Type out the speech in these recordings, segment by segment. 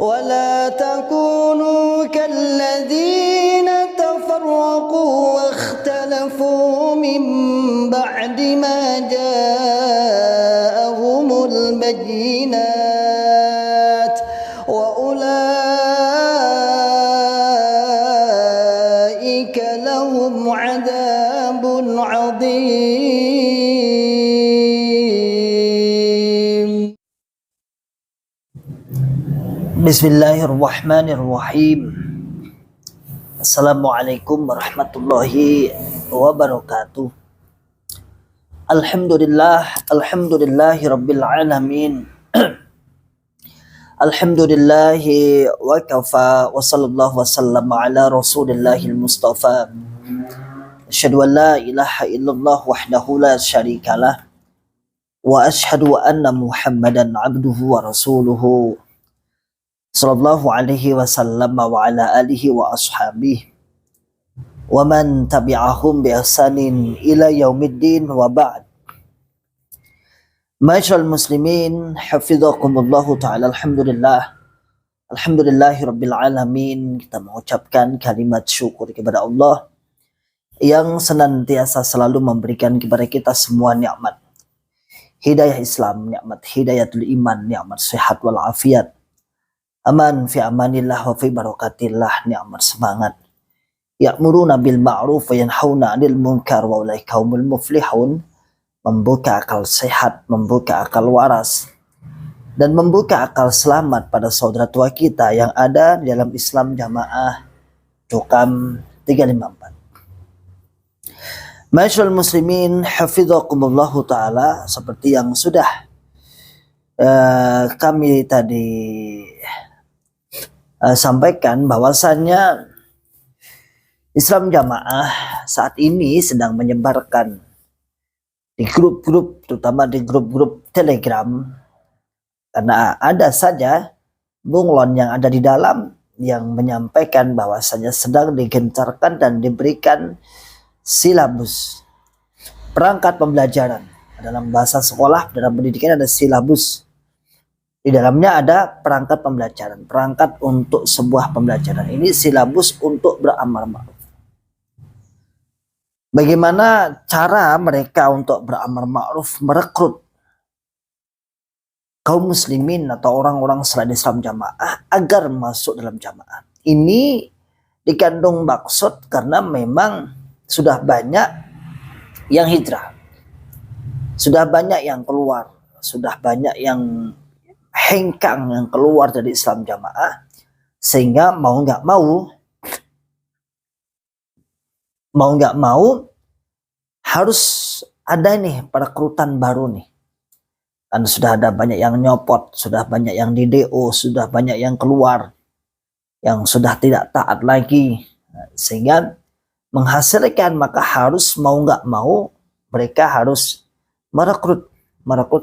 ولا تكونوا كالذين تفرقوا واختلفوا من بعد ما جاءهم البينات وأولئك لهم عذاب عظيم. Bismillahirrahmanirrahim. Assalamualaikum warahmatullahi wabarakatuh. Alhamdulillahi rabbil alamin. Alhamdulillahi wa kafa wa sallallahu wa sallama ala rasulillahil mustafa. Asyhadu an la ilaha illallah wahdahu la syarikalah wa asyhadu anna Muhammadan abduhu wa rasuluhu sallallahu alaihi wasallam wa ala alihi wa ashabihi wa man tabi'ahum bi ihsanin ila yaumiddin wa ba'd. Ma'asyiral muslimin, hafizakumullahu ta'ala. Alhamdulillahi rabbil alamin. Kita mengucapkan kalimat syukur kepada Allah yang senantiasa selalu memberikan kepada kita semua nikmat hidayah Islam, nikmat hidayatul iman, nikmat sehat wal afiat, aman fi amanillah wa fi barakatillah, nikmat semangat, ya'muruna bil ma'ruf wa yanhauna 'anil munkar wa ulaika humul muflihun, membuka akal sehat, membuka akal waras, dan membuka akal selamat pada saudara tua kita yang ada di dalam Islam Jamaah Cukam 354. Ma'asyiral muslimin, hafizakumullahu ta'ala. Seperti yang sudah kami tadi sampaikan, bahwasannya Islam Jamaah saat ini sedang menyebarkan di grup-grup, terutama di grup-grup Telegram, karena ada saja bunglon yang ada di dalam yang menyampaikan bahwasanya sedang digencarkan dan diberikan silabus, perangkat pembelajaran. Dalam bahasa sekolah, dalam pendidikan ada silabus. Di dalamnya ada perangkat pembelajaran, perangkat untuk sebuah pembelajaran. Ini silabus untuk beramar ma'ruf. Bagaimana cara mereka untuk beramar ma'ruf, merekrut kaum muslimin atau orang-orang selain Islam Jamaah agar masuk dalam jamaah. Ini dikandung maksud karena memang sudah banyak yang hijrah, sudah banyak yang keluar, sudah banyak yang hengkang yang keluar dari Islam Jamaah, sehingga mau nggak mau harus ada nih perekrutan baru nih. Dan sudah ada banyak yang nyopot, sudah banyak yang di DO, sudah banyak yang keluar, yang sudah tidak taat lagi, sehingga menghasilkan, maka harus mau nggak mau mereka harus merekrut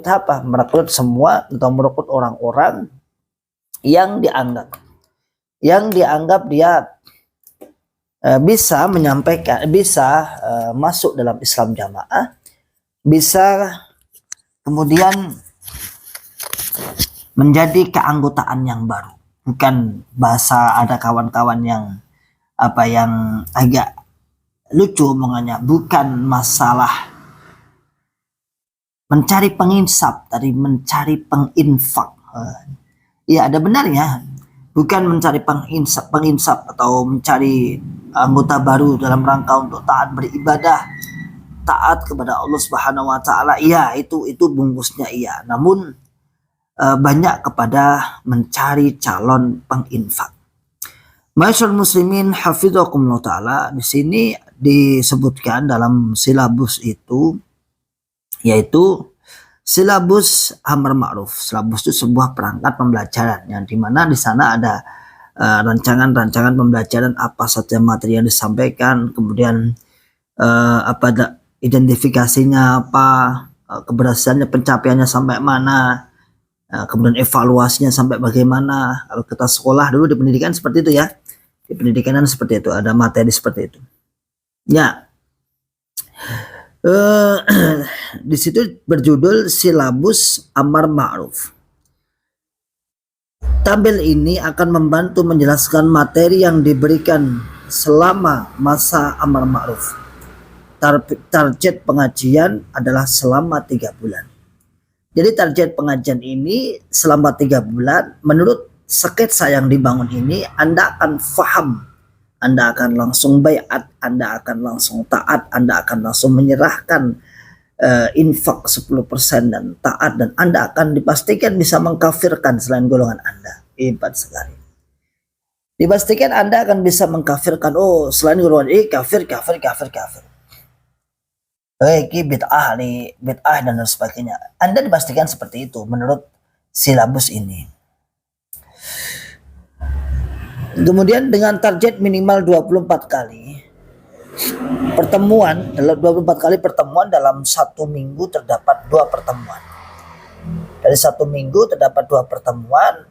apa? Merekrut semua atau merekrut orang-orang yang dianggap dia bisa menyampaikan, bisa masuk dalam Islam Jamaah, bisa kemudian menjadi keanggotaan yang baru. Bukan bahasa, ada kawan-kawan yang yang agak lucu omongannya, bukan masalah mencari penginsap, dari mencari penginfak. Ya, ada benarnya. Bukan mencari penginsap atau mencari anggota baru dalam rangka untuk taat beribadah, taat kepada Allah Subhanahu wa taala. Iya, itu bungkusnya iya. Namun banyak kepada mencari calon penginfak. Ma'asyiral muslimin, hafizakumullah taala. Di sini disebutkan dalam silabus itu, yaitu silabus amar ma'ruf. Silabus itu sebuah perangkat pembelajaran yang dimana di sana ada rancangan-rancangan pembelajaran, apa saja materi yang disampaikan, kemudian identifikasinya apa, keberhasilannya, pencapaiannya sampai mana, kemudian evaluasinya sampai bagaimana. Kalau kita sekolah dulu di pendidikan seperti itu ya, di pendidikan seperti itu, ada materi seperti itu ya. Di situ berjudul silabus amar ma'ruf. Tabel ini akan membantu menjelaskan materi yang diberikan selama masa amar ma'ruf. Target pengajian adalah selama 3 bulan. Jadi target pengajian ini selama 3 bulan, menurut sketsa yang dibangun ini, Anda akan paham, Anda akan langsung bayat, Anda akan langsung taat, Anda akan langsung menyerahkan infak 10% dan taat, dan Anda akan dipastikan bisa mengkafirkan selain golongan Anda. Hebat sekali. Dipastikan Anda akan bisa mengkafirkan, oh selain golongan kafir. Bid'ah nih, bid'ah dan sebagainya. Anda dipastikan seperti itu menurut silabus ini. Kemudian dengan target minimal 24 kali pertemuan, 24 kali pertemuan dalam 1 minggu terdapat 2 pertemuan. Dari 1 minggu terdapat 2 pertemuan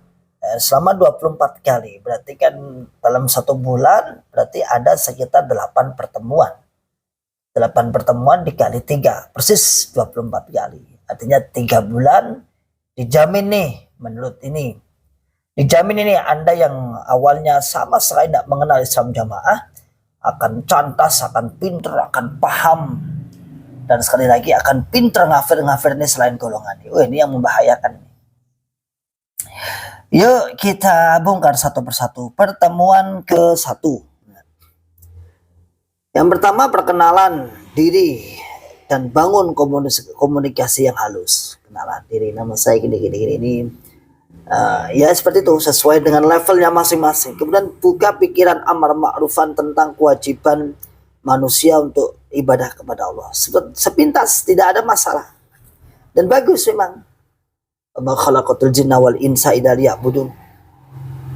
selama 24 kali. Berarti kan dalam 1 bulan berarti ada sekitar 8 pertemuan. 8 pertemuan dikali 3, persis 24 kali. Artinya 3 bulan dijamin nih, menurut ini. Dijamin ini Anda yang awalnya sama sekali tidak mengenal Islam Jamaah, akan cantas, akan pinter, akan paham, dan sekali lagi akan pinter ngafir ini selain golongan. Ini yang membahayakan. Yuk kita bongkar satu persatu. Pertemuan ke-1. Yang pertama, perkenalan diri dan bangun komunikasi yang halus. Kenalan diri, nama saya gini. Ya seperti itu, sesuai dengan levelnya masing-masing. Kemudian buka pikiran amar ma'rufan tentang kewajiban manusia untuk ibadah kepada Allah. Sepintas tidak ada masalah dan bagus memang. Ma khalaqatul jinna wal insa illa liya'budun.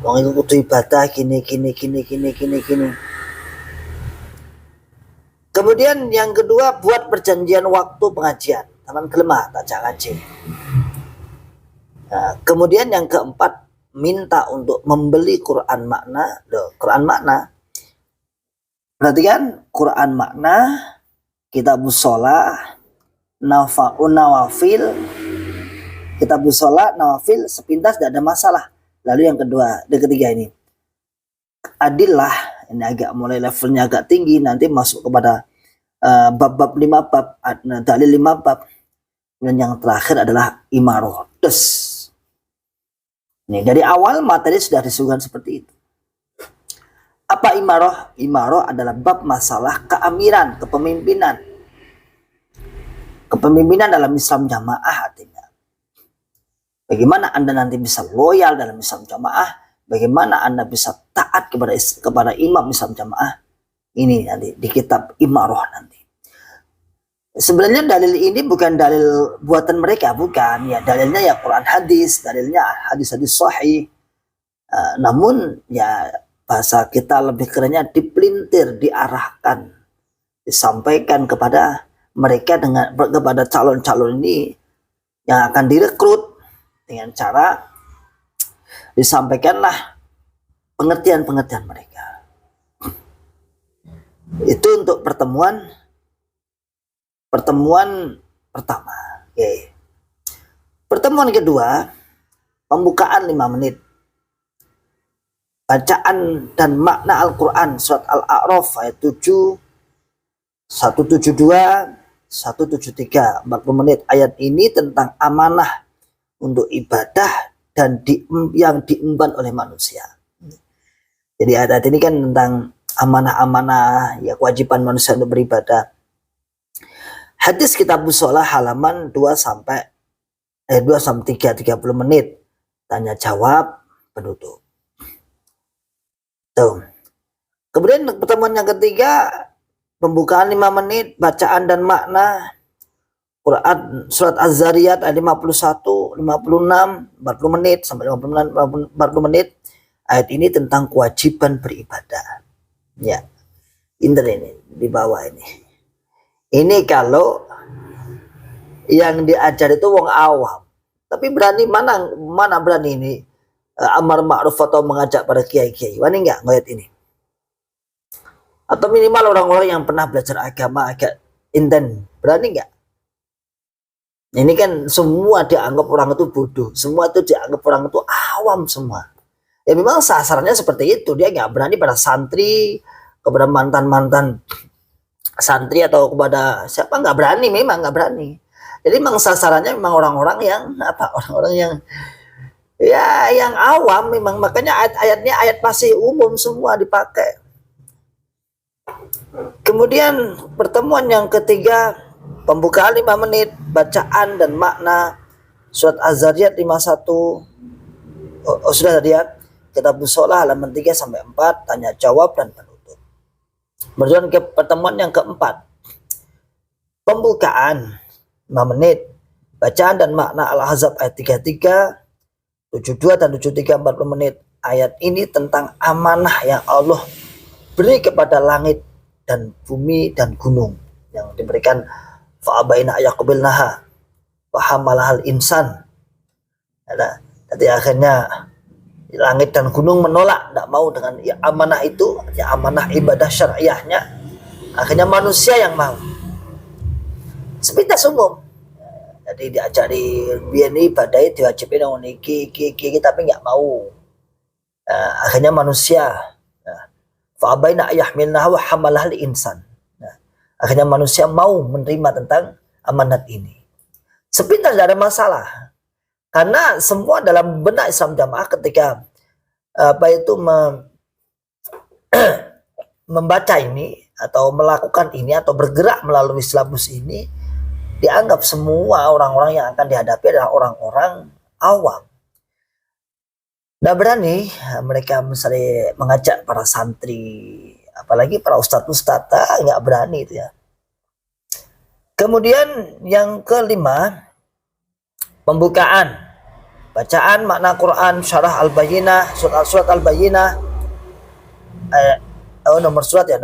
Wong iku kudu ibadah gini. Kemudian yang kedua, buat perjanjian waktu pengajian. Taman kelemah tak ngaji. Kemudian yang keempat, minta untuk membeli Quran makna. Quran makna. Perhatikan, Quran makna, kitabus sholah, nawafil. Kitabus sholah, nawafil, sepintas tidak ada masalah. Lalu yang ketiga ini, adillah. Ini agak mulai levelnya agak tinggi, nanti masuk kepada bab-bab 5 bab, dalil 5 bab. Dan yang terakhir adalah imaroh. Nih, dari awal materi sudah disuguhkan seperti itu. Apa imaroh? Imaroh adalah bab masalah keamiran, kepemimpinan. Kepemimpinan dalam Islam Jamaah artinya. Bagaimana Anda nanti bisa loyal dalam Islam Jamaah? Bagaimana Anda bisa taat kepada imam Islam Jamaah? Ini nanti di kitab imaroh nanti. Sebenarnya dalil ini bukan dalil buatan mereka, bukan. Ya dalilnya ya Quran hadis, dalilnya hadis-hadis sahih. Namun ya bahasa kita lebih kerennya dipelintir, diarahkan, disampaikan kepada mereka kepada calon-calon ini yang akan direkrut dengan cara disampaikanlah pengertian-pengertian mereka. Itu untuk pertemuan pertama. Okay. Pertemuan kedua, pembukaan 5 menit. Bacaan dan makna Al-Quran surat Al-A'raf ayat 7, 172, 173, 40 menit. Ayat ini tentang amanah untuk ibadah dan yang diemban oleh manusia. Jadi ayat ini kan tentang amanah-amanah, ya kewajiban manusia untuk beribadah. Hadis kitabus sholah halaman 2-3, 30 menit. Tanya jawab penutup. Tuh. Kemudian pertemuan yang ketiga, pembukaan 5 menit, bacaan dan makna Quran surat Az-Zariyat ayat 51, 56, 40 menit sampai 40 menit. Ayat ini tentang kewajiban beribadah. Ya. Ini di bawah ini. Ini kalau yang diajar itu wong awam. Tapi berani mana berani ini amar ma'ruf atau mengajak pada kiai-kiai. Wani enggak ngeliat ini? Atau minimal orang-orang yang pernah belajar agama agak inten. Berani enggak? Ini kan semua dianggap orang itu bodoh, semua itu dianggap orang itu awam semua. Ya memang sasarannya seperti itu, dia nggak berani pada santri, kepada mantan-mantan santri atau kepada siapa, nggak berani, memang nggak berani. Jadi memang sasarannya memang orang-orang yang apa, orang-orang yang ya yang awam memang, makanya ayat-ayatnya ayat masih umum semua dipakai. Kemudian pertemuan yang ketiga, pembukaan 5 menit, bacaan dan makna surat Az-Zariyat 51. Sudah tadi ya. Kitab Shalah halaman 3 sampai 4, tanya jawab dan penutup. Berjalan ke pertemuan yang keempat. Pembukaan 5 menit, bacaan dan makna Al-Ahzab ayat 33, 72 dan 73 40 menit. Ayat ini tentang amanah yang Allah beri kepada langit dan bumi dan gunung yang diberikan, fa'abaina ayaqbilnaha wa hamalahal insan. Ada tadi akhirnya langit dan gunung menolak, tidak mau dengan ya, amanah itu, ya amanah ibadah syariahnya. Akhirnya manusia yang mau. Sepintas umum. Jadi diajari biar ini badai diwajibin orang iki tapi nggak mau. Akhirnya manusia fa'abaina ayahmilnaha wa hamalahal insan. Akhirnya manusia mau menerima tentang amanat ini. Sepintas tidak ada masalah. Karena semua dalam benak Islam Jamaah ketika membaca ini atau melakukan ini atau bergerak melalui silabus ini, dianggap semua orang-orang yang akan dihadapi adalah orang-orang awam. Tidak berani mereka misalnya mengajak para santri, apalagi para ustadz-ustadz, nggak berani itu ya. Kemudian yang kelima, pembukaan, bacaan makna Quran, syarah Al-Bayyinah, surat Al-Bayyinah, nomor surat 98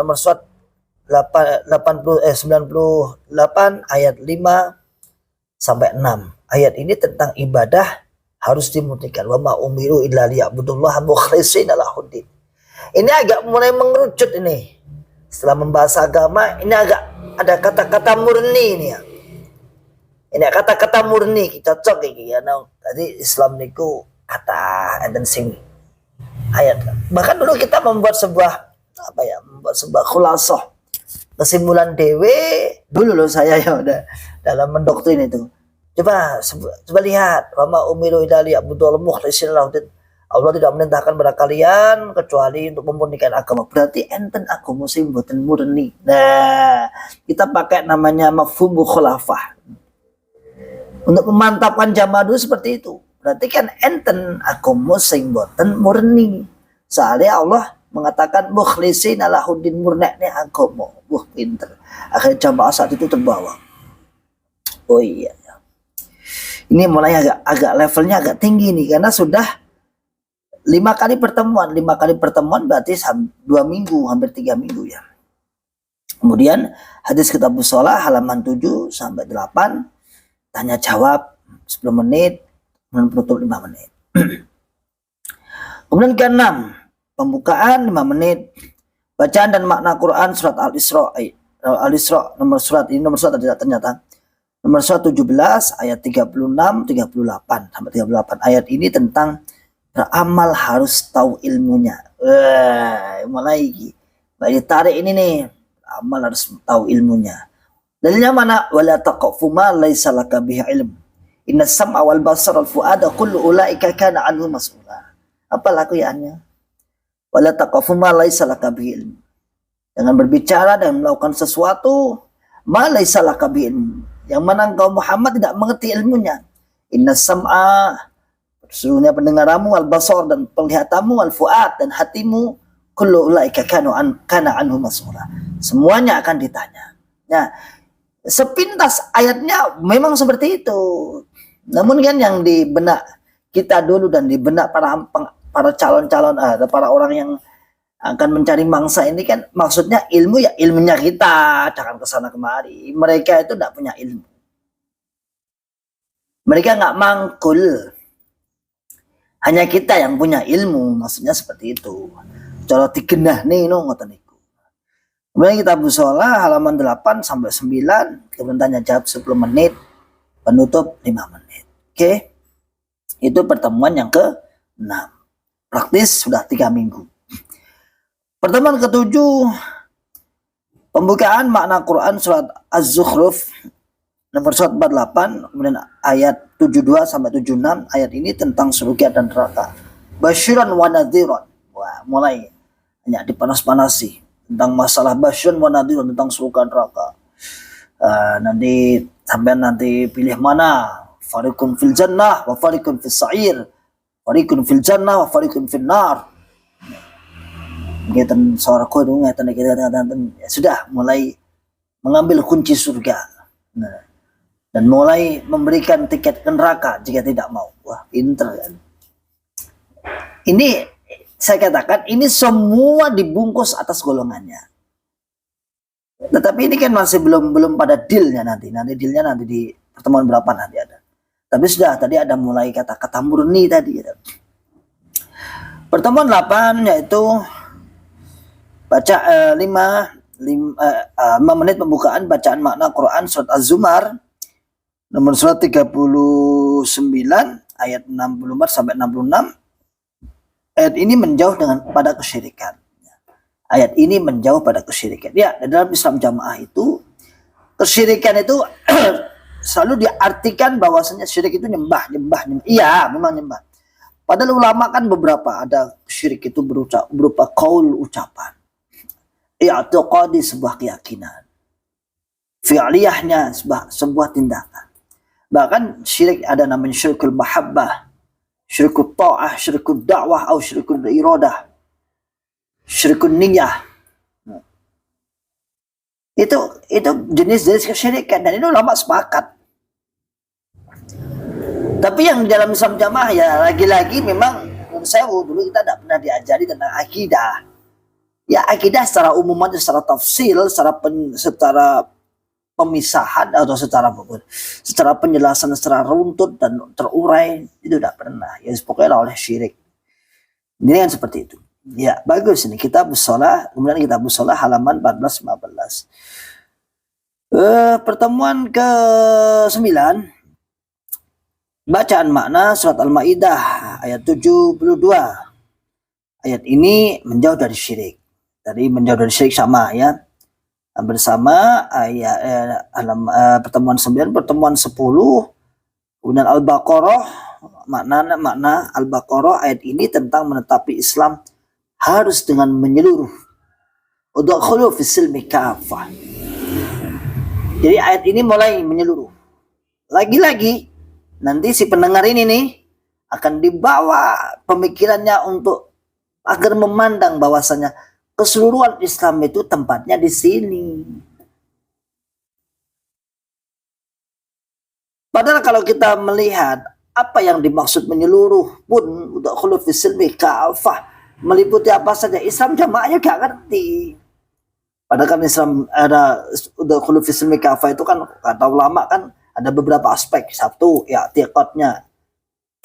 ayat 5 sampai 6. Ayat ini tentang ibadah harus dimurnikan. Wa ma umiru illa liya'budullaha mukhlishina lahuddin. Ini agak mulai mengerucut ini. Setelah membahas agama, ini agak ada kata-kata murni ini ya. Ini kata-kata murni cocok iki ya. Nah, tadi Islam niku kata dan sing ayat. Bahkan dulu kita membuat sebuah khulasah, kesimpulan dewe dulu loh saya ya udah dalam mendoktrin itu. Coba lihat, wama umiru illa liya'budullaha mukhlishina lahuddin. Allah tidak memerintahkan pada kalian kecuali untuk memurnikan agama. Berarti enten agama sing mboten murni. Nah, kita pakai namanya mafhum khulafah. Untuk memantapkan jamaah dulu seperti itu. Berarti kan enten agama sing mboten murni. Soalnya Allah mengatakan mukhlishina lahuddin, murnekne agama. Wah, pinter. Akhirnya jamaah saat itu terbawa. Oh iya. Ini mulai agak levelnya agak tinggi nih, karena sudah 5 kali pertemuan berarti 2 minggu, hampir 3 minggu ya. Kemudian hadis Kitab Shalah halaman 7 sampai 8, tanya jawab 10 menit, penutup 5 menit. Kemudian ke-6, pembukaan 5 menit, bacaan dan makna Quran surat Al-Isra nomor surat ternyata nomor surat 17 ayat 36 38 sampai 38. Ayat ini tentang beramal harus tahu ilmunya. Mulai ditarik ini nih, amal harus tahu ilmunya. Dalilnya mana? Wala taqfu ma laisa laka bihi ilm. Inna sam'a wal basara wal fuada kullu ulaika kana anhu mas'ula. Apa lakuannya? Wala taqfu ma laisa laka bihi ilm. Jangan berbicara dan melakukan sesuatu ma laisa laka bihi ilm, yang mana engkau Muhammad tidak mengerti ilmunya. Inna sam'a, sesungguhnya pendengaranmu, al basar dan penglihatanmu, al fuad dan hatimu, kullu ulaika kana anhu mas'ula. Semuanya akan ditanya. Nah, sepintas ayatnya memang seperti itu. Namun kan yang di benak kita dulu dan di benak para calon-calon para orang yang akan mencari mangsa ini kan maksudnya ilmu ya ilmunya kita, jangan kesana kemari. Mereka itu tidak punya ilmu. Mereka nggak mangkul. Hanya kita yang punya ilmu, maksudnya seperti itu. Cara digenah nih ngoten niku. Kemudian Kitab Shalah halaman 8 sampai 9, kemudian tanya jawab 10 menit, penutup 5 menit. Oke. Itu pertemuan yang ke-6. Praktis sudah 3 minggu. Pertemuan ke-7, pembukaan makna Quran surat Az-Zukhruf nomor surat 48, kemudian ayat 72 sampai 76. Ayat ini tentang surga dan neraka. Basyiran wa nadhiran. Wah, mulai hanya dipanas-panasi tentang masalah basyiran wa nadhiran, tentang surga dan neraka. Nanti sampai nanti pilih mana, fariqun fil jannah wa fariqun fis sa'ir, fariqun fil jannah wa fariqun fil nar. Ngeten sorko itu ngeten ya sudah mulai mengambil kunci surga. Nah, dan mulai memberikan tiket ke neraka jika tidak mau. Wah, pinter kan. Ini saya katakan ini semua dibungkus atas golongannya. Tetapi ini kan masih belum pada dealnya nanti. Nanti dealnya nanti di pertemuan berapa nanti ada. Tapi sudah tadi ada mulai kata-kata murni tadi. Gitu. Pertemuan 8 yaitu baca 5 menit pembukaan bacaan makna Quran surat Az-Zumar nomor surat 39 ayat 64 sampai 66. Ayat ini menjauh pada kesyirikan. Ayat ini menjauh pada kesyirikan. Ya, dalam Islam jamaah itu kesyirikan itu selalu diartikan bahwasanya syirik itu nyembah. Iya, memang nyembah. Padahal ulama kan beberapa ada syirik itu berupa qaul, ucapan. I'tiqadi, sebuah keyakinan. Fi'liyahnya sebuah tindakan. Bahkan syirik ada namanya syirkul mahabbah, syirkul ta'ah, syirkul da'wah, atau syirkul iradah, syirkul niyah. Itu jenis-jenis kesyirikan dan ini ulama sepakat. Tapi yang dalam Islam jamaah ya lagi-lagi memang menurut saya dulu kita tidak pernah diajari tentang akidah. Ya akidah secara umum aja, secara tafsil, secara pemisahan atau secara penjelasan secara runtut dan terurai itu tidak pernah. Ya pokoknya oleh syirik. Ini kan seperti itu. Ya bagus ini Kitab Shalah, kemudian Kitab Shalah halaman 14-15. Pertemuan ke-9, bacaan makna surat Al-Maidah ayat 72. Ayat ini menjauh dari syirik. Tadi menjauh dari syirik sama ya. Bersama ayat pertemuan 9, pertemuan 10, kemudian Al-Baqarah, makna Al-Baqarah ayat ini tentang menetapi Islam harus dengan menyeluruh. Udkhulu fis silmi kafah. Jadi ayat ini mulai menyeluruh. Lagi-lagi nanti si pendengar ini nih akan dibawa pemikirannya untuk agar memandang bahwasanya keseluruhan Islam itu tempatnya di sini. Padahal kalau kita melihat apa yang dimaksud menyeluruh pun udkhulu fis silmi kafah, meliputi apa saja, Islam jamaahnya gak ngerti. Padahal kan Islam ada udkhulu fis silmi kafah itu kan kata ulama kan ada beberapa aspek. Satu, ya i'tiqadnya,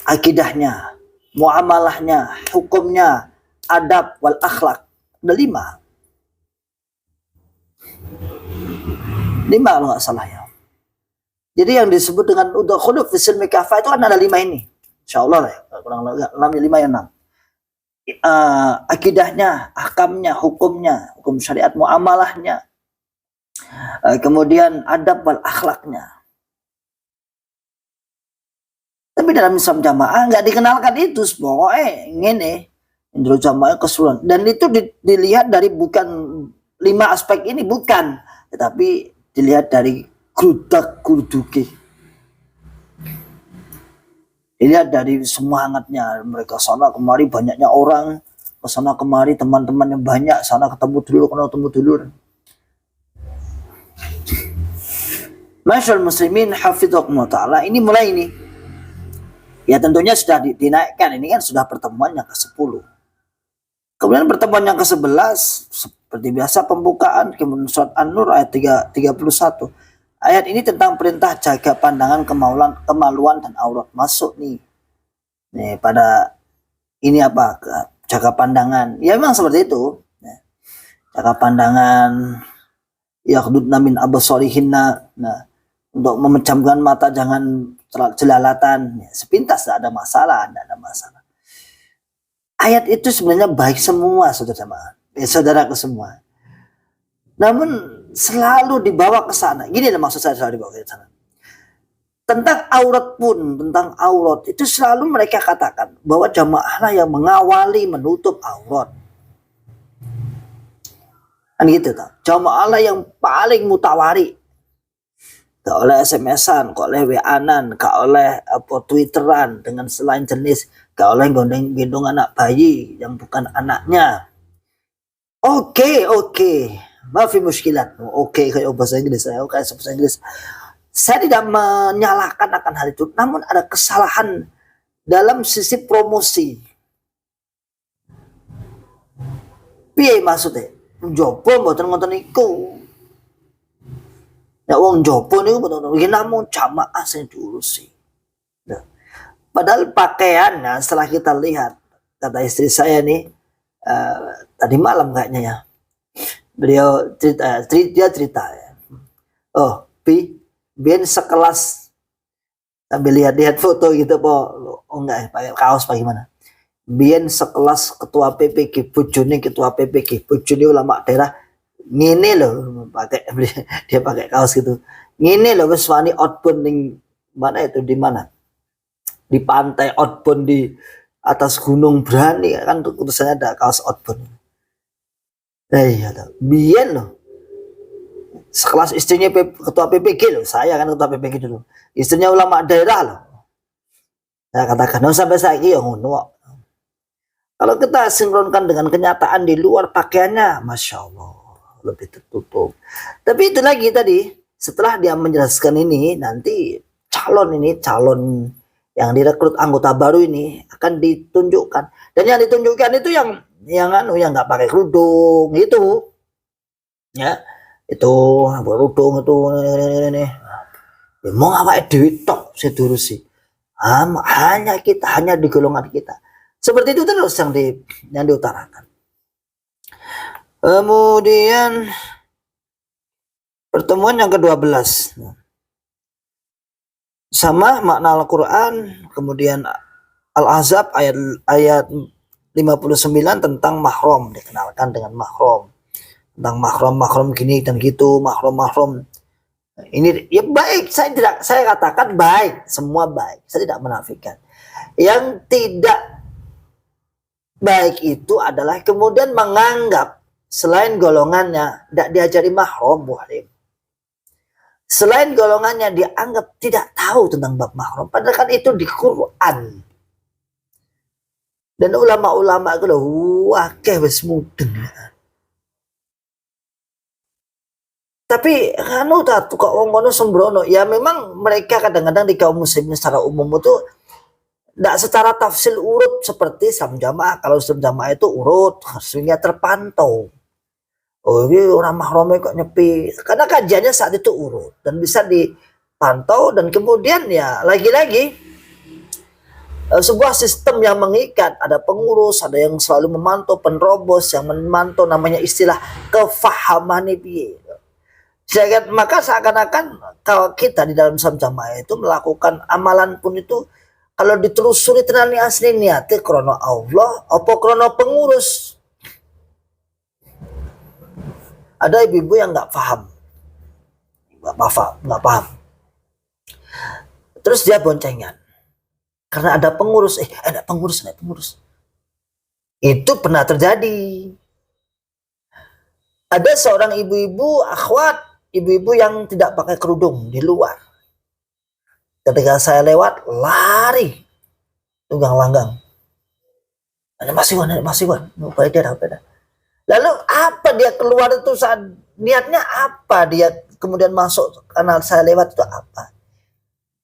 akidahnya, muamalahnya, hukumnya, adab wal akhlak. Ada 5 kalau nggak salah ya. Jadi yang disebut dengan udkhulu fis silmi kafah itu kan ada 5 ini. Insyaallah ya, kurang lebih 5 ya 6. Akidahnya, ahkamnya, hukumnya, hukum syariat, muamalahnya, kemudian adab wal akhlaknya. Tapi dalam Islam jamaah nggak dikenalkan itu, pokoknya ngene. Indro jamaah keseluruhan. Dan itu dilihat dari bukan 5 aspek ini, bukan, tetapi dilihat dari grudak gruduki. Dilihat dari semangatnya mereka sana kemari, banyaknya orang kesana kemari, teman-temannya banyak, sana ketemu dulur. Masyaallah muslimin hafidhakumullah taala, ini mulai ini. Ya tentunya sudah dinaikkan, ini kan sudah pertemuan yang ke-10. Kemudian pertemuan yang ke-11 seperti biasa pembukaan, kemudian surat An-Nur ayat 31. Ayat ini tentang perintah jaga pandangan, kemaluan dan aurat. Masuk nih pada ini apa? Jaga pandangan. Ya memang seperti itu. Jaga pandangan, yaghdudna min absarihinna. Nah, untuk memejamkan mata, jangan jelalatan, ya, sepintas tidak ada masalah, tidak ada masalah. Ayat itu sebenarnya baik semua, saudaraku semua. Namun selalu dibawa ke sana. Gini lah maksud saya, selalu dibawa ke sana. Tentang aurat pun, tentang aurat itu selalu mereka katakan bahwa jamaahlah yang mengawali menutup aurat. Kan gitu toh. Jamaahlah yang paling mutawari. Gak oleh SMS-an, gak oleh WA-an, gak oleh Twitteran dengan selain jenis, gak oleh gendong anak bayi yang bukan anaknya. Oke. Maafi muskilat. Oke, kayak bahasa Inggris. Kayak bahasa Inggris. Saya tidak menyalahkan akan hal itu, namun ada kesalahan dalam sisi promosi. Piye maksudnya? Jopo mboten ngoten niku. Ya wong jopo niku mboten namung jamaah sing diurusi. Nah, padahal pakaian, nah, setelah kita lihat, kata istri saya nih, tadi malam kayaknya ya, beliau cerita ya. Oh, Biar sekelas, sambil lihat foto gitu po, oh enggak pakai kaos bagaimana? Biar sekelas ketua PPG, bojone ketua PPG, bojone ulama daerah, ngene loh, dia pakai kaos gitu. Ngene loh wis wani outbound ning mana itu, di mana? Di pantai outbound di atas gunung, berani kan tulisannya ada kaos outbound. Iya tuh, biar loh. Sekelas istrinya ketua PPG loh, saya kan ketua PPG dulu, istrinya ulama daerah loh. Saya katakan, sampai saya ini ngono. Kalau kita sinkronkan dengan kenyataan di luar, pakaiannya Masya Allah lebih tertutup. Tapi itu lagi tadi, setelah dia menjelaskan ini, nanti calon yang direkrut anggota baru ini akan ditunjukkan, dan yang ditunjukkan itu yang nggak pakai kerudung itu, ya. Itu berudung itu ini. Ya, mau apa duit tok sedurusi. Hanya di golongan kita. Seperti itu terus yang diutarakan. Kemudian pertemuan yang ke-12. Sama makna Al-Qur'an, kemudian Al-Ahzab ayat 59 tentang mahram, dikenalkan dengan mahram. Tentang mahram gini dan gitu, mahram ini ya baik, saya katakan baik, semua baik, saya tidak menafikan. Yang tidak baik itu adalah kemudian menganggap selain golongannya tidak diajari mahram, muhrim, selain golongannya dianggap tidak tahu tentang bab mahram, padahal kan itu di Quran. Dan ulama-ulama itu wakeh wis mudeng. Tapi kanu tak kok wong ngono sembrono. Ya memang mereka kadang-kadang di kaum muslimin secara umum itu tidak secara tafsil urut seperti Islam Jamaah. Kalau Islam Jamaah itu urut, hasilnya terpantau. Oh ini orang mahramnya kok nyepi. Karena kajiannya saat itu urut dan bisa dipantau, dan kemudian ya lagi-lagi sebuah sistem yang mengikat, ada pengurus, ada yang selalu memantau, penerobos yang memantau, namanya istilah kefahaman piye. Maka seakan-akan kalau kita di dalam Islam Jamaah itu melakukan amalan pun itu, kalau ditelusuri tenani asli niatnya krono Allah apa krono pengurus. Ada ibu-ibu yang nggak paham, nggak paham. Terus dia boncengan karena ada pengurus, ada pengurus. Itu pernah terjadi. Ada seorang ibu-ibu akhwat, ibu-ibu yang tidak pakai kerudung di luar. Ketika saya lewat, lari tunggang langgang. Ada masih wan. Lalu apa dia keluar itu, saat niatnya apa dia kemudian masuk karena saya lewat itu apa?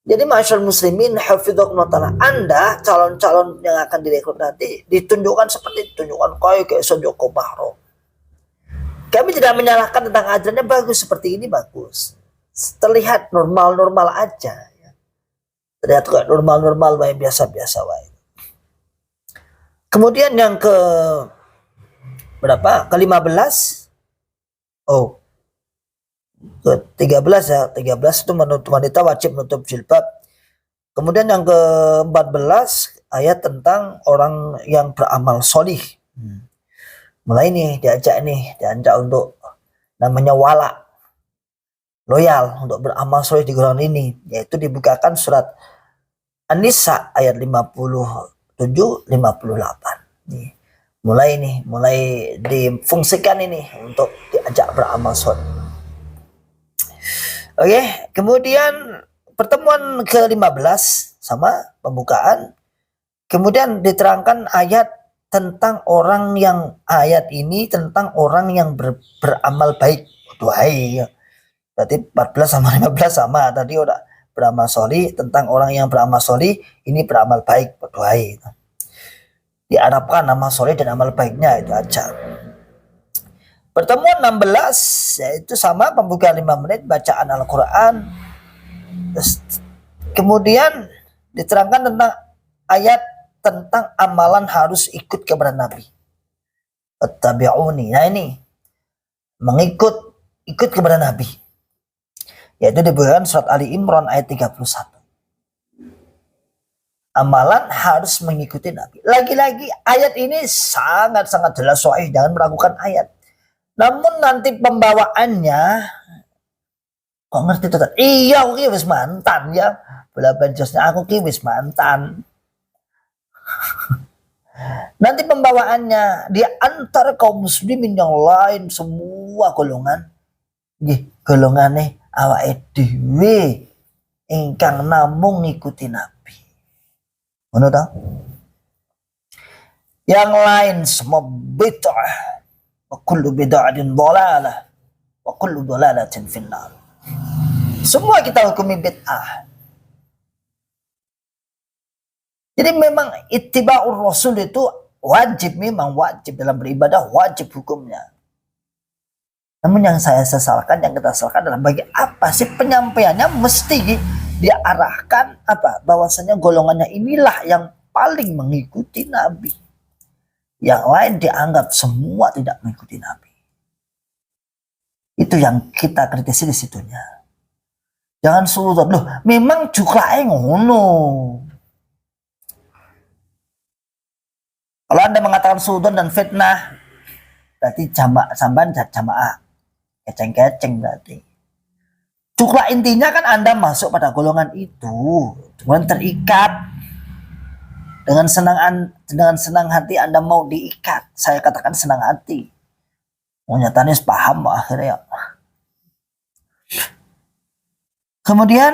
Jadi masyarakat muslimin hafidhakumullah ta'ala, Anda calon-calon yang akan direkrut nanti ditunjukkan seperti tunjukkan kayak Joko Bahro. Kami tidak menyalahkan tentang ajarannya, bagus seperti ini, bagus. Terlihat normal-normal aja. Ya. Terlihat kayak normal-normal, biasa-biasa. Kemudian yang ke-15? ke-13 ya, 13 itu wanita wajib menutup jilbab. Kemudian yang ke-14 ayat tentang orang yang beramal solih. Mulai nih diajak untuk namanya wala, loyal untuk beramal solih di golongan ini, yaitu dibukakan surat An-Nisa ayat 57-58. Mulai difungsikan ini untuk diajak beramal soleh. Oke, kemudian pertemuan ke-15 sama pembukaan. Kemudian diterangkan ayat tentang orang yang beramal baik. Duhai. Berarti 14 sama 15 sama. Tadi udah beramal solih, tentang orang yang beramal solih, ini beramal baik, berduhai. Diharapkan amal solih dan amal baiknya itu aja. Pertemuan 16 yaitu sama pembukaan 5 menit bacaan Al-Quran. Kemudian diterangkan tentang ayat tentang amalan harus ikut kepada Nabi. Attabi'uni. Nah ini ikut kepada Nabi. Yaitu dibukakan surat Ali Imran ayat 31. Amalan harus mengikuti Nabi. Lagi-lagi ayat ini sangat-sangat jelas sahih, jangan meragukan ayat. Namun nanti pembawaannya kok ngerti tetap. Iya, aku wis mantan ya. Bola benjosnya aku wis mantan. Nanti pembawaannya di antara kaum muslimin yang lain semua golongan golongane awake dhewe ingkang namung ngikuti Nabi. Ngono ta? Yang lain semua bid'ah. Wa kullu bid'atin dhalalah wa kullu dhalalatin finnar. Semua kita hukumi bid'ah. Jadi memang ittiba'ur rasul itu memang wajib dalam beribadah, wajib hukumnya. Namun yang saya sesalkan, yang kita sesalkan adalah bagi apa sih penyampaiannya mesti diarahkan bahwasanya golongannya inilah yang paling mengikuti Nabi. Yang lain dianggap semua tidak mengikuti Nabi. Itu yang kita kritisi di situnya. Jangan suudon. Loh, memang jumlahnya ngono. Kalau Anda mengatakan suudon dan fitnah, berarti samban jamaah. Keceng-keceng berarti. Jumlah intinya kan Anda masuk pada golongan itu. Kemudian terikat. Dengan senang hati Anda mau diikat. Saya katakan senang hati. Nyatanya paham akhirnya. Kemudian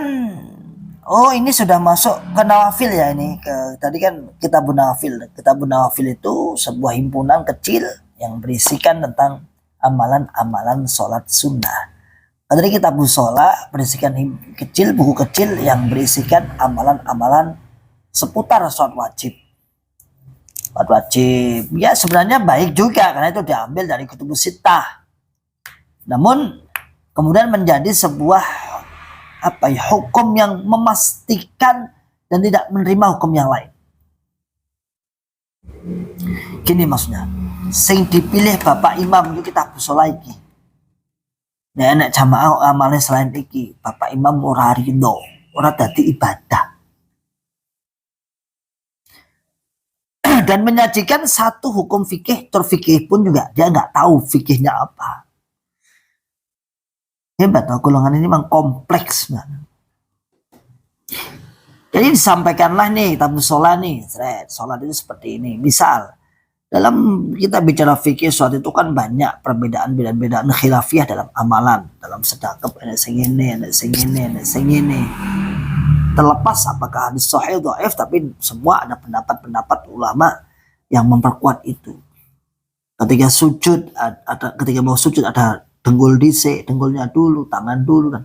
ini sudah masuk ke nawafil ya ini. Tadi kan Kitabun Nawafil. Kitabun Nawafil itu sebuah himpunan kecil yang berisikan tentang amalan-amalan sholat sunnah. Tadi Kitabun Sholat berisikan buku kecil yang berisikan amalan-amalan seputar sholat wajib. Sholat wajib ya sebenarnya baik juga karena itu diambil dari Kutubus Sittah. Namun kemudian menjadi sebuah hukum yang memastikan dan tidak menerima hukum yang lain. Gini maksudnya, sing dipilih Bapak Imam itu Kitabus Sholat iki. Nek jamaah amalnya selain iki, Bapak Imam ora rido, ora dadi ibadah. Dan menyajikan satu hukum fikih, terfikih pun juga dia nggak tahu fikihnya apa. Hebat, golongan ini memang kompleks. Jadi disampaikanlah nih Kitabus Sholat nih, sholat itu seperti ini. Misal dalam kita bicara fikih sholat itu kan banyak perbedaan khilafiyah dalam amalan, dalam sedekah ada sing ini. Terlepas apakah hadis sahih atau dhaif, tapi semua ada pendapat ulama yang memperkuat itu. Ketika sujud, ketika mau sujud ada dengkul dhisik, dengkulnya dulu, tangan dulu kan.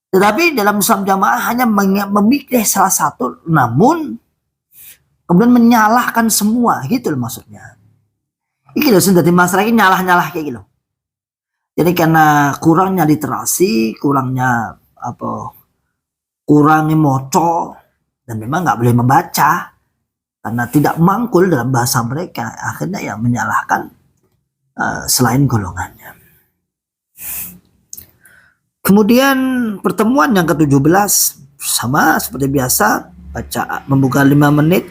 Tetapi dalam Islam jamaah hanya memilih salah satu, namun kemudian menyalahkan semua, gitu loh maksudnya. Iki lho sing dadi masalah iki nyalah-nyalah kayak gitu. Jadi karena kurangnya literasi, kurangnya moco, dan memang nggak boleh membaca karena tidak mangkul dalam bahasa mereka, akhirnya ya menyalahkan selain golongannya. Kemudian pertemuan yang ke-17 sama seperti biasa, baca membuka 5 menit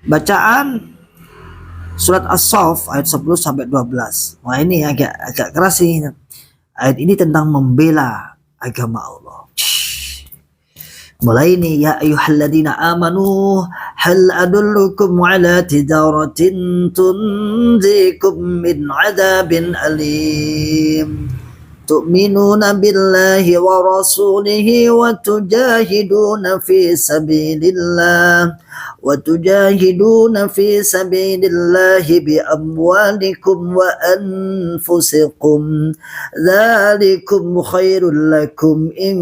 bacaan surat As-Saff ayat 10 sampai 12. Wah, ini agak keras sih. Ayat ini tentang membela agama Allah. Mulai ini, ya ayyuhalladzina amanu hal adullukum ala tijaratin tunjikum min adabin alim. تؤمنون بالله ورسوله وتجاهدون في سبيل الله بأموالكم وأنفسكم ذلكم خير لكم إن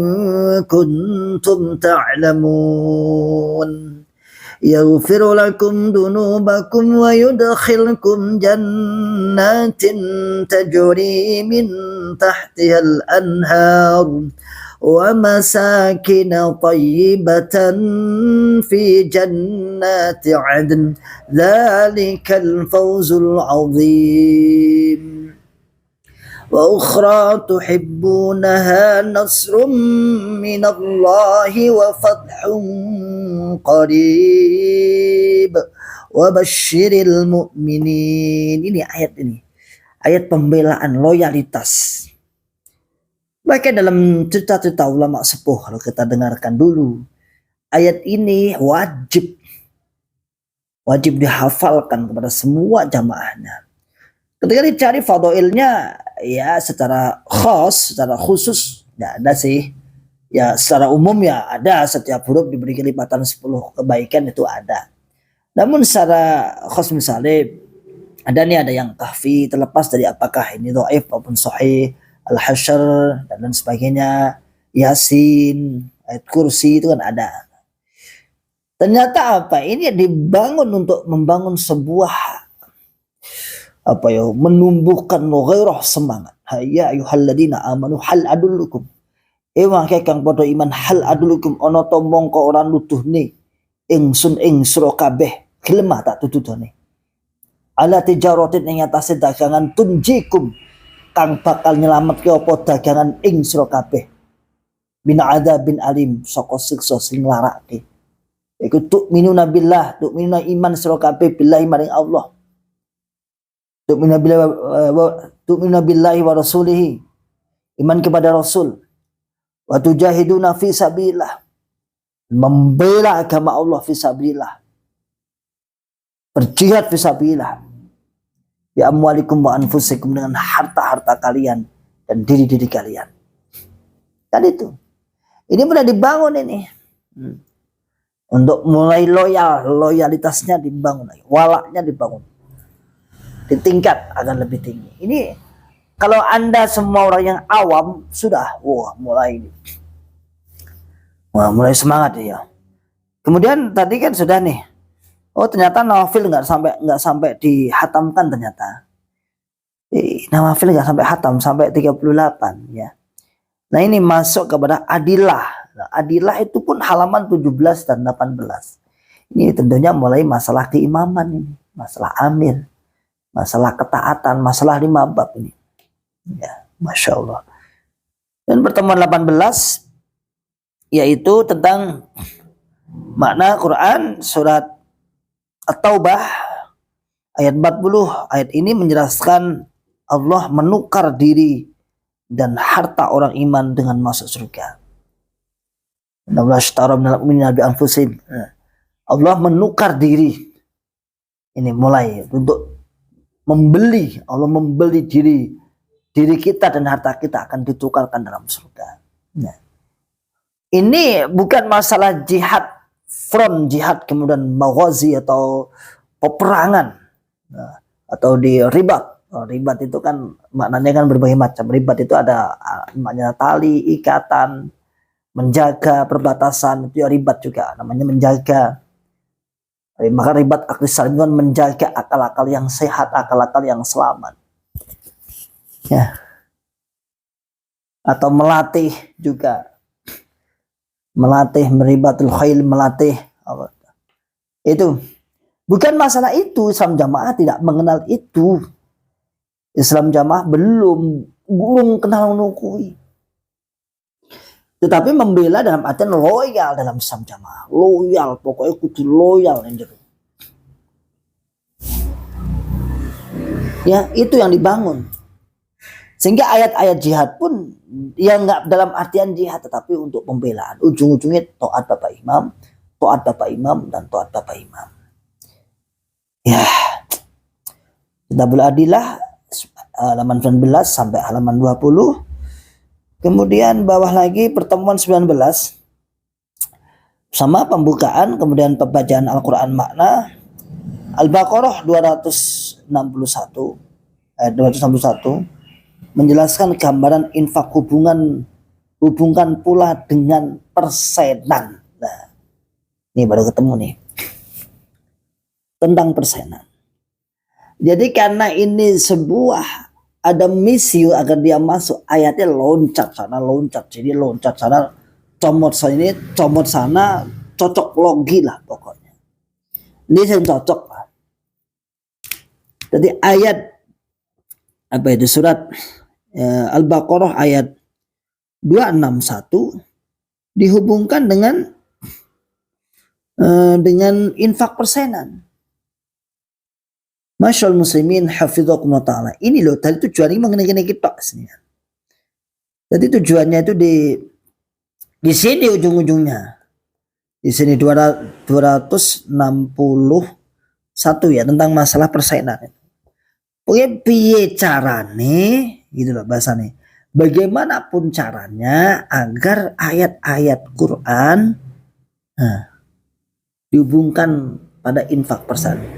كنتم تعلمون يغفر لكم ذنوبكم ويدخلكم جنات تجري من تحتها الأنهار ومساكن طيبة في جنات عدن ذلك الفوز العظيم وأخرى تحبونها نصر من الله وفتح qarib wabashshiril mu'minin. Ini ayat pembelaan loyalitas. Bahkan dalam cerita-cerita ulama sepuh, kalau kita dengarkan dulu, ayat ini wajib dihafalkan kepada semua jamaahnya. Ketika dicari fadhailnya, ya secara khusus tidak ada sih. Ya secara umum ya ada, setiap huruf diberi kelipatan 10 kebaikan, itu ada. Namun secara khas misalnya ada yang kahfi, terlepas dari apakah ini dhaif maupun sahih, al-hasyr dan lain sebagainya, yasin, ayat kursi, itu kan ada. Ternyata apa? Ini dibangun untuk membangun sebuah menumbuhkan gairah semangat. Ya ayyuhalladzina amanu hal adullukum, ewa kang padha iman, hal adulukum ana ta mongko ora nuduhne ingsun ing sira kabeh, gelem tak tutudane ala tijaratin ing atase dagangan tunjikum kang bakal nyelametke apa dagangan ing sira kabeh min adzabin alim saka siksa sing larake. Iku tu'minuna billah, tu'minuna iman sira kabeh billahi maring Allah, tu'minuna billahi wa rasulihi, iman kepada Rasul, wa tujahiduna fi sabilillah, membela agama Allah fi sabilillah, berjihad fi sabilillah, bi amwalikum wa anfusikum, dengan harta-harta kalian dan diri-diri kalian. Kan itu. Ini sudah dibangun ini. Untuk mulai loyalitasnya dibangun, walaknya dibangun. Ditingkat akan lebih tinggi. Ini kalau Anda semua orang yang awam sudah, mulai semangat ya. Kemudian tadi kan sudah nih. Oh ternyata nawafil nggak sampai dihatamkan ternyata. Nawafil nggak sampai hatam, sampai 38 ya. Nah ini masuk kepada adilah. Nah, adilah itu pun halaman 17 dan 18. Ini tentunya mulai masalah keimaman ini, masalah amir, masalah ketaatan, masalah 5 bab ini. Ya, Masya Allah. Dan pertemuan 18 yaitu tentang makna Quran surat At-Taubah ayat 40. Ayat ini menjelaskan Allah menukar diri dan harta orang iman dengan masuk surga. Allah menukar diri. Ini mulai untuk membeli, Allah membeli diri kita dan harta kita akan ditukarkan dalam surga. Nah, ini bukan masalah jihad, front jihad kemudian maghazi atau peperangan, atau di ribat. Ribat itu kan maknanya kan berbagai macam. Ribat itu ada maknanya tali, ikatan, menjaga perbatasan, itu ya ribat juga namanya menjaga. Maka ribat akli salim itu menjaga akal-akal yang sehat, akal-akal yang selamat. Ya. Atau melatih juga. Melatih, meribatul khail, melatih. Itu. Bukan masalah itu, Islam Jamaah tidak mengenal itu. Islam Jamaah belum kenal nukui. Tetapi membela dalam artian loyal dalam Islam jamaah. Loyal, pokoknya kudu loyal yang gitu. Ya, itu yang dibangun. Sehingga ayat-ayat jihad pun ya nggak dalam artian jihad, tetapi untuk pembelaan. Ujung-ujungnya taat Bapak Imam, dan taat Bapak Imam. Ya, Kitabul Adilah halaman 19 sampai halaman 20. Kemudian bawah lagi pertemuan 19 sama pembukaan, kemudian pembacaan Al-Quran makna. Al-Baqarah 261 menjelaskan gambaran infak, hubungkan pula dengan persenan. Nah, ini baru ketemu nih tentang persenan. Jadi karena ini sebuah ada misi agar dia masuk, ayatnya loncat sana loncat, jadi loncat sana comot sini comot sana, cocok logi lah pokoknya. Ini yang cocok lah. Jadi ayat apa itu, surat Al-Baqarah ayat 261 dihubungkan dengan infak persenan. Masyaallah muslimin hafizakumullah ta'ala. Ini loh tadi tujuannya mengenai kita sini. Jadi tujuannya itu di sini ujung-ujungnya. Di sini 261 ya tentang masalah persenan. Pokoknya piye carane gitu loh bahasanya. Bagaimanapun caranya agar ayat-ayat Quran dihubungkan pada infak persenan.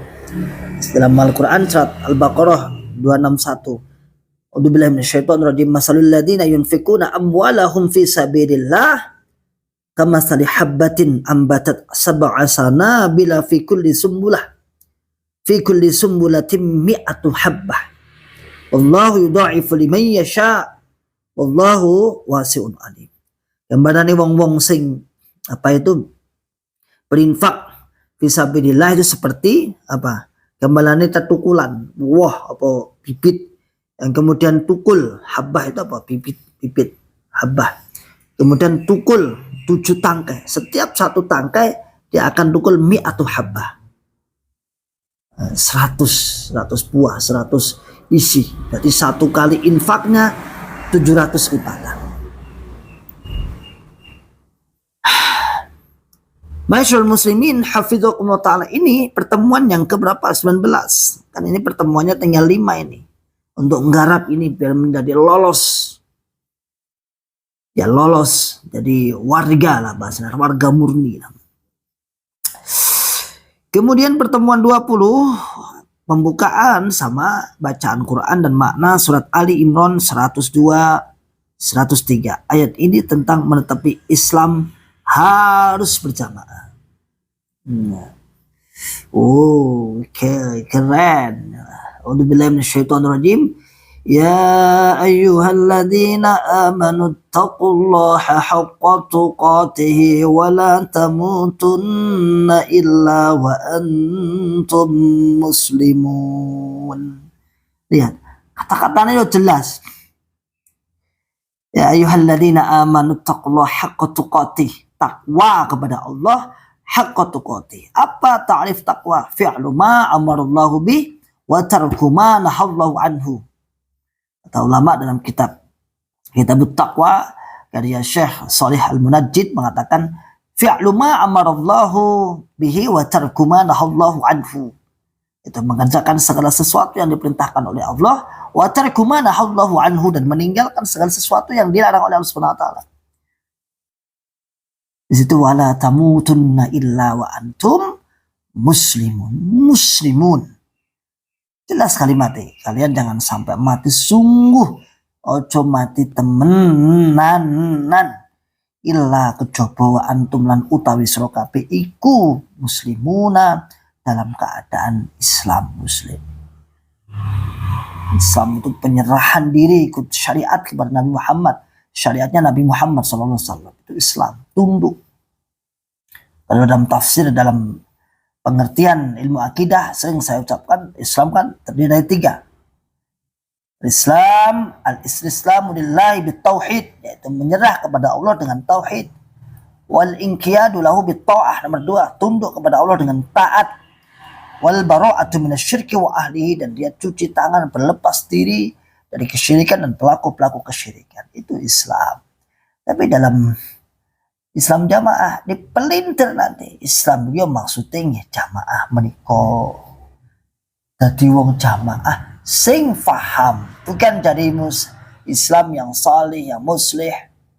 Dalam Al-Quran surat Al-Baqarah 261. A'udzubillahi minasyaitonir rajim. Masalul ladzina yunfikuna amwalahum fi sabilillah kamathali habbatin ambatat sab'a sanabila fi kulli sumbulatin mi'atu habbah. Wallahu yudha'ifu liman yasha. Wallahu wasi'un alim. Gambarane wong-wong sing apa itu berinfak fisabilillah itu seperti apa? Gambarane tetukulan, wah apa bibit yang kemudian tukul, habbah itu apa? Bibit habbah. Kemudian tukul 7 tangkai. Setiap satu tangkai dia akan tukul mi'atu habbah. 100 buah, 100 isi. Jadi satu kali infaknya 700 lipatan. Masyaallah muslimin hafizakumullah ta'ala, ini pertemuan yang keberapa? 19. Kan ini pertemuannya tinggal 5 ini. Untuk menggarap ini biar menjadi lolos. Ya lolos. Jadi warga lah bahasanya, warga murni. Kemudian pertemuan 20 pembukaan sama bacaan Quran dan makna surat Ali Imran 102 103. Ayat ini tentang menetapi Islam harus berjamaah. Oh, keren. A'udzubillahi minasyaitonir rajim. Ya ayyuhalladzina amanu taqullaha haqqa tuqatih wa la tamutunna illa wa antum muslimun. Lihat, kata-katanya jelas. Ya ayyuhalladzina amanu taqullaha haqqa tuqatih. Takwa kepada Allah haqqa tuqatih. Apa ta'rif taqwa? Fi'lu ma amarallahu bih wa tarku ma nahallahu anhu. Kata ulama dalam kitab Taqwa karya Syekh Shalih Al-Munajjid mengatakan fi'lu ma amarallahu bihi wa tarku ma nahallahu anhu. Itu mengerjakan segala sesuatu yang diperintahkan oleh Allah, wa tarku ma nahallahu anhu, dan meninggalkan segala sesuatu yang dilarang oleh Allah Subhanahu wa taala. Di situ wala tamutunna illa wa antum muslimun. Jelas kalimatnya, kalian jangan sampai mati sungguh, ojo mati temenanan, illa kejaba wa antum lan utawi sira kabeh iku muslimuna, dalam keadaan Islam muslim. Islam itu penyerahan diri ikut syariat kepada Nabi Muhammad. Syariatnya Nabi Muhammad SAW itu Islam, tunduk. Kalau dalam tafsir, dalam pengertian ilmu akidah sering saya ucapkan, Islam kan terdiri dari 3. Islam, al-istislamu lillahi bitauhid, yaitu menyerah kepada Allah dengan tauhid. Wal inqiyadu lahu bitta'ah, nomor 2, tunduk kepada Allah dengan taat. Wal bara'atu minasyirki wa ahlihi, dan dia cuci tangan, berlepas diri dari kesyirikan dan pelaku-pelaku kesyirikan. Itu Islam. Tapi dalam Islam jamaah dipelintir nanti. Islam dia maksudnya jamaah menika. Dadi wong jamaah sing faham, bukan jadi Islam yang salih, yang muslih,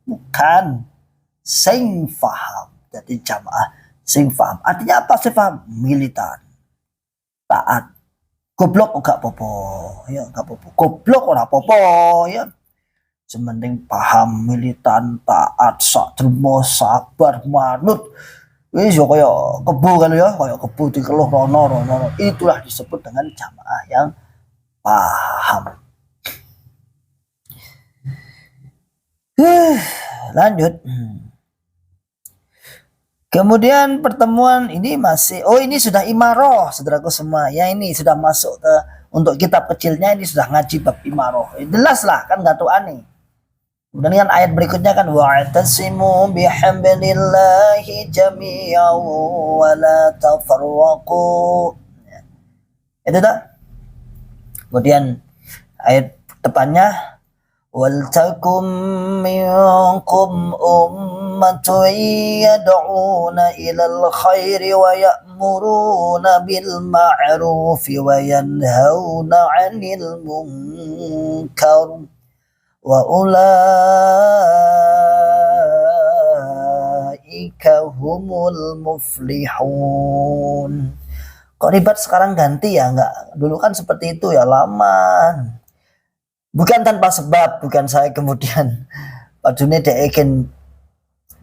bukan, sing faham. Jadi jamaah sing faham. Artinya apa sih faham? Militan, taat. Goblok gak apa-apa, ya gak apa-apa. Goblok ora apa-apa, ya. Sementing paham, militan, taat, satrimo, sabar, manut. Wis yo kaya kebu kan ya, kaya kebu dikeluh rono. Itulah disebut dengan jamaah yang paham. Lanjut. Kemudian pertemuan ini masih, ini sudah imaroh, saudaraku semua. Ya ini sudah masuk ke, untuk kitab kecilnya ini sudah ngaji bab imaroh. Jelas lah, kan gak tuh aneh. Kemudian ayat berikutnya kan wa'tasimu bihamdillahi jami'an wa la tafarraqu. Itu tak? Kemudian ayat depannya wal takum minkum ummatun yad'una ilal khairi wa ya'muruna bil ma'rufi wa yanhauna 'anil munkar wa ulaika humul muflihun. Kok ribet sekarang ganti ya? Enggak, dulu kan seperti itu ya, lama. Bukan tanpa sebab, bukan saya kemudian padune deken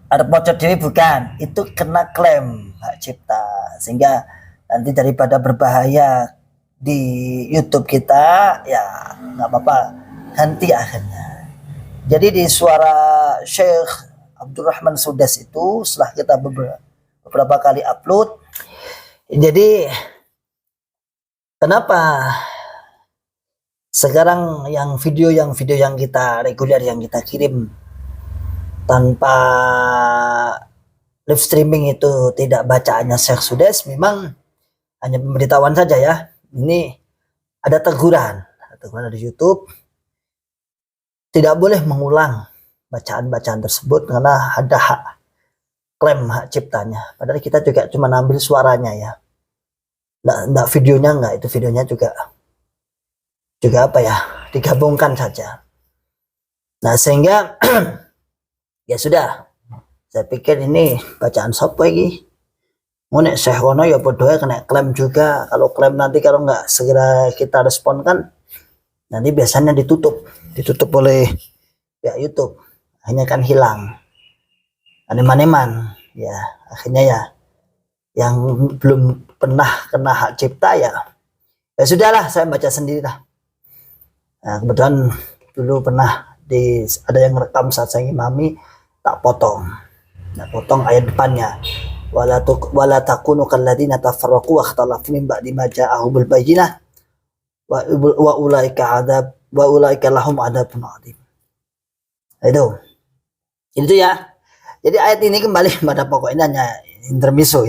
ada pocot dewi, bukan. Itu kena klaim hak cipta, sehingga nanti daripada berbahaya di YouTube kita, ya nggak apa-apa, ganti akhirnya. Jadi di suara Syekh Abdurrahman Sudas itu setelah kita beberapa kali upload, jadi kenapa sekarang yang video yang kita reguler, yang kita kirim tanpa live streaming itu tidak bacaannya Syekh Sudas, memang hanya pemberitahuan saja ya. Ini ada teguran dari YouTube. Tidak boleh mengulang bacaan-bacaan tersebut karena ada klaim hak ciptanya. Padahal kita juga cuma ambil suaranya ya. Nggak videonya, nggak, itu videonya juga apa ya, digabungkan saja. Nah sehingga ya sudah, saya pikir ini bacaan sopo lagi. Nek Syekh Wono ya bodohnya kena klaim juga. Kalau klaim nanti kalau nggak segera kita respon kan, nanti biasanya ditutup oleh pihak YouTube, akhirnya kan hilang aneman ya. Akhirnya ya yang belum pernah kena hak cipta ya sudahlah, saya baca sendiri lah. Nah, kebetulan dulu pernah ada yang rekam saat saya imami, tak potong ayat depannya, wala takunu kalladzina tafarraqu wa ikhtalafu min ba'di ma ja'ahumul bayyinah wa ulaika lahum adzabun adzim. Itu ya. Jadi ayat ini kembali pada pokoknya, hanya intermezzo.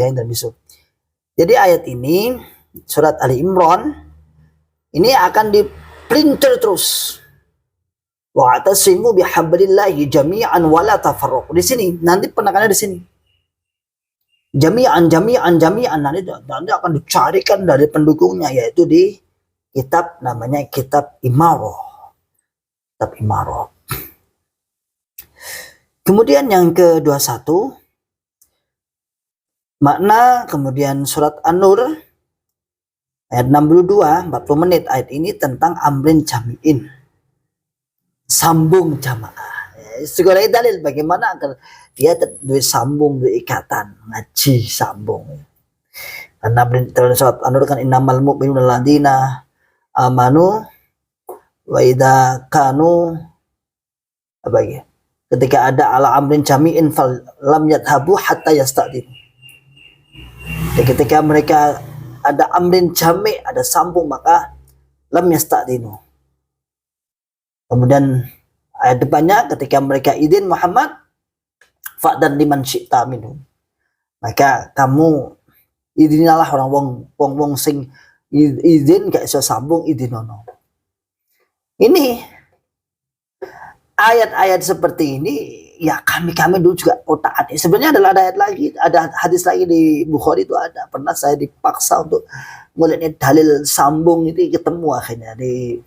Jadi ayat ini surat Ali Imran ini akan dipelintir terus. Wa'tasimu bihablillahi jami'an wa la tafarraqu. Di sini nanti penekanannya di sini. Jami'an nanti akan dicarikan dari pendukungnya, yaitu di kitab namanya kitab Imaroh. Kemudian yang ke-21 makna, kemudian surat An-Nur ayat 62, 40 menit ayat ini tentang amrin jami'in, sambung jamaah. Segala dalil bagaimana agar dia sambung, ikatan ngaji sambung. Karena surat An-Nur kan innamal mu'minuna alladzina amanu wa idza kanu apa ya? Ketika ada ala amrin jami'in fal lam yadhabu hatta yasta'din. Ketika mereka ada amrin jami', ada sambung, maka lam yasta'dinu. Kemudian ayat depannya, ketika mereka izin Muhammad, fa'dan liman syi'ta minhum, maka kamu izinalah orang wong sing izin gak iso sambung izinono. Ini ayat-ayat seperti ini ya kami dulu juga taat. Sebenarnya ada hadis lagi di Bukhari itu ada. Pernah saya dipaksa untuk melihatnya dalil sambung itu, ketemu akhirnya di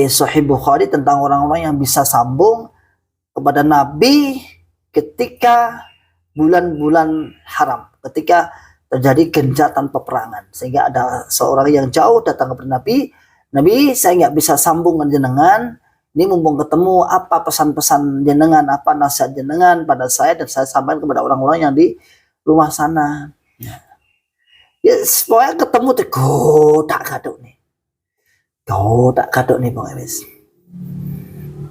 Sahih Bukhari tentang orang-orang yang bisa sambung kepada Nabi ketika bulan-bulan haram, ketika terjadi genjatan peperangan, sehingga ada seorang yang jauh datang kepada Nabi, saya nggak bisa sambung dengan jenengan, ini mumpung ketemu, apa pesan-pesan jenengan, apa nasihat jenengan pada saya, dan saya sampaikan kepada orang-orang yang di rumah sana. Ya, pokoknya ketemu tuh godak gaduk nih pokoknya wis.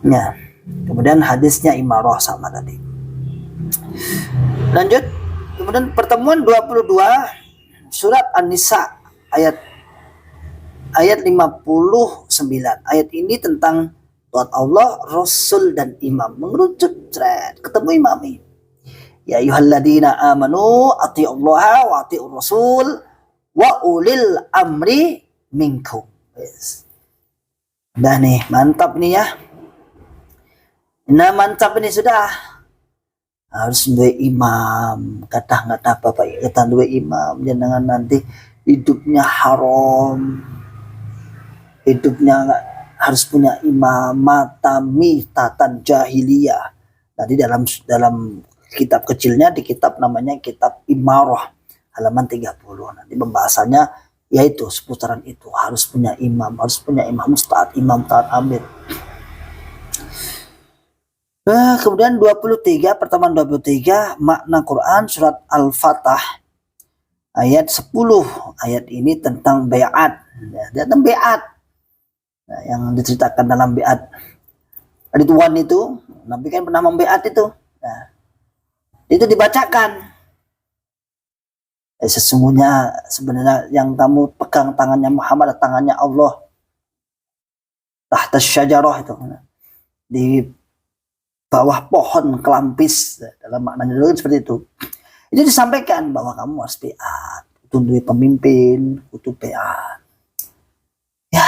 Ya, kemudian hadisnya imarah sama tadi. Lanjut, kemudian pertemuan 22 surat An-Nisa ayat 59. Ayat ini tentang taat Allah, Rasul dan imam. Mengerucut ketemu imam ini. Ya ayyuhalladzina amanu atti'ullaha wa atti'ur rasul wa ulil amri minkum. Yes. Udah nih, mantap nih ya. Nah, mantap ini sudah. Harus dua imam, kata bapak, kata dua imam, jangan nanti hidupnya haram, hidupnya harus punya imam, mitatan jahiliyah. Tadi dalam kitab kecilnya, di kitab namanya kitab Imarah halaman 30, nanti pembahasannya yaitu seputaran itu, harus punya imam taat amir. Kemudian 23, pertemuan 23, makna Quran surat Al-Fatah ayat 10. Ayat ini tentang bai'at. Tentang bai'at. Nah, yang diceritakan dalam bai'at Ridwan itu, Nabi kan pernah membai'at itu. Nah, itu dibacakan. Sebenarnya yang kamu pegang tangannya Muhammad, tangannya Allah. Tahta syajarah itu. Di bawah pohon kelampis, dalam maknanya dulu seperti itu. Itu disampaikan bahwa kamu harus bai'at, tunduk pemimpin, kutu bai'at. Ya.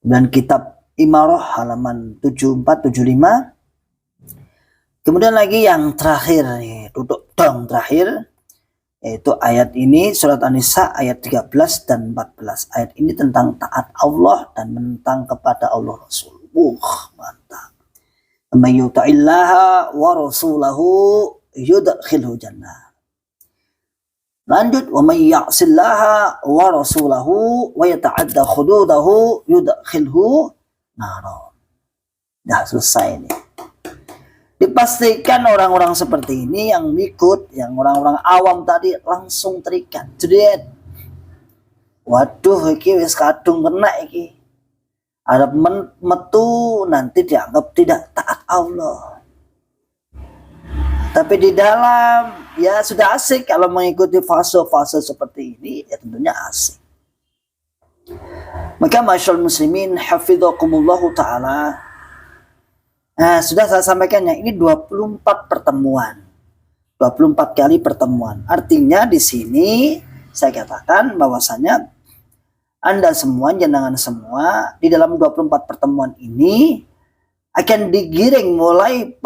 Dan kitab Imarah halaman 74-75. Kemudian lagi yang terakhir nih, duduk dong terakhir, yaitu ayat ini surat An-Nisa ayat 13 dan 14. Ayat ini tentang taat Allah dan menentang kepada Allah Rasul. Mantap. Man yuti'illaha wa rasulahu yudkhilhu jannah. Lanjut, wa may ya'sillaha wa rasulahu wa yata'adda hududahu yudkhilhu nar. Dah selesai ini. Dipastikan orang-orang seperti ini yang ikut, yang orang-orang awam tadi langsung terikat. Jadiet. Waduh, iki wis kadung kena iki. Ada metu nanti dianggap tidak taat Allah. Tapi di dalam ya sudah asik kalau mengikuti fase-fase seperti ini, ya tentunya asik. Maka masyaallah muslimin hafidhakumullahu ta'ala. Nah, sudah saya sampaikan ya, ini 24 pertemuan. 24 kali pertemuan. Artinya di sini saya katakan bahwasanya Anda semua, jenengan semua, di dalam 24 pertemuan ini akan digiring mulai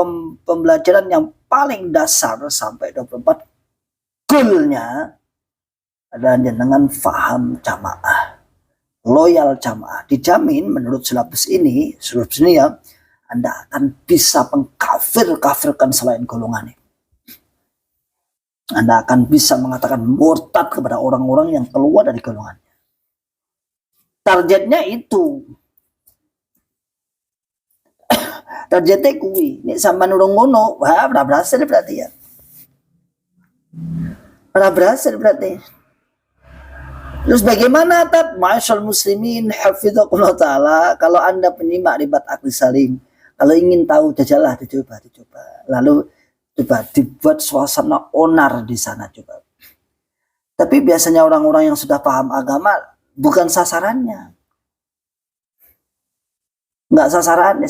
pembelajaran yang paling dasar sampai 24 goalnya adalah jenengan faham jamaah, loyal jamaah. Dijamin menurut silabus ini ya, Anda akan bisa mengkafirkan selain golongan ini. Anda akan bisa mengatakan murtad kepada orang-orang yang keluar dari golongan. Targetnya itu. Targetnya kui. Ini sama nurung ngono. Wah, berhasil berarti ya. Berhasil berarti. Terus bagaimana tat? Masyaallah muslimin hafidhakumullah ta'ala. Kalau Anda penyimak ribat akli salim, kalau ingin tahu jajalah, dicoba. Lalu coba dibuat suasana onar di sana coba. Tapi biasanya orang-orang yang sudah paham agama bukan sasarannya. Nggak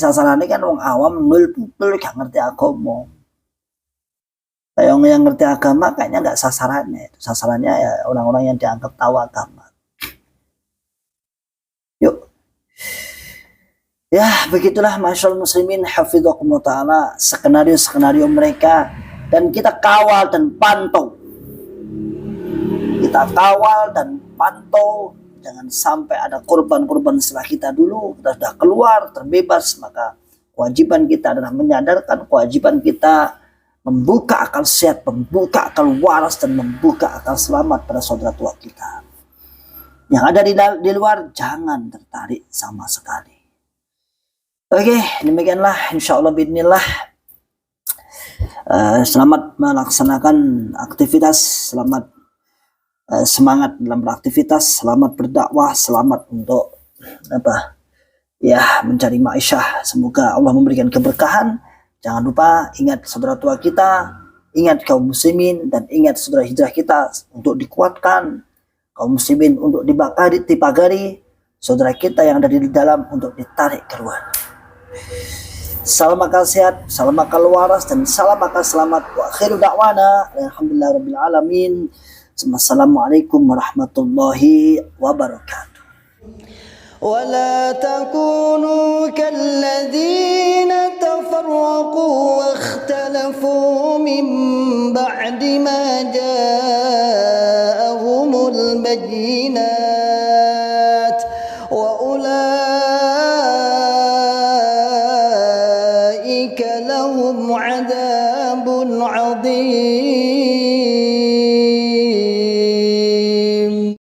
sasarannya kan wong awam nul pupul gak ngerti agama. Yang ngerti agama kayaknya nggak sasarannya. Sasarannya ya orang-orang yang dianggap tahu agama. Yuk. Ya, begitulah masyaallah muslimin hafidhakumullah ta'ala skenario mereka, dan kita kawal dan pantau. Kita kawal dan pantau, jangan sampai ada korban-korban setelah kita dulu. Kita sudah keluar terbebas, maka kewajiban kita adalah menyadarkan, kewajiban kita membuka akal sehat, membuka akal waras, dan membuka akal selamat pada saudara tua kita. Yang ada di luar jangan tertarik sama sekali. Oke, demikianlah insyaallah bismillah. Selamat melaksanakan aktivitas, selamat semangat dalam beraktivitas, selamat berdakwah, selamat untuk mencari ma'isyah. Semoga Allah memberikan keberkahan. Jangan lupa ingat saudara tua kita, ingat kaum muslimin, dan ingat saudara hijrah kita untuk dikuatkan, kaum muslimin untuk dipagari, saudara kita yang ada di dalam untuk ditarik keluar. Salam akal sehat, salam akal waras, dan salam akal selamat. Wa akhiru da'wana alhamdulillah rabbil alamin. Assalamualaikum warahmatullahi wabarakatuh. ولا تكونوا كالذين تفرقوا واختلفوا من بعد ما جاءهم البينات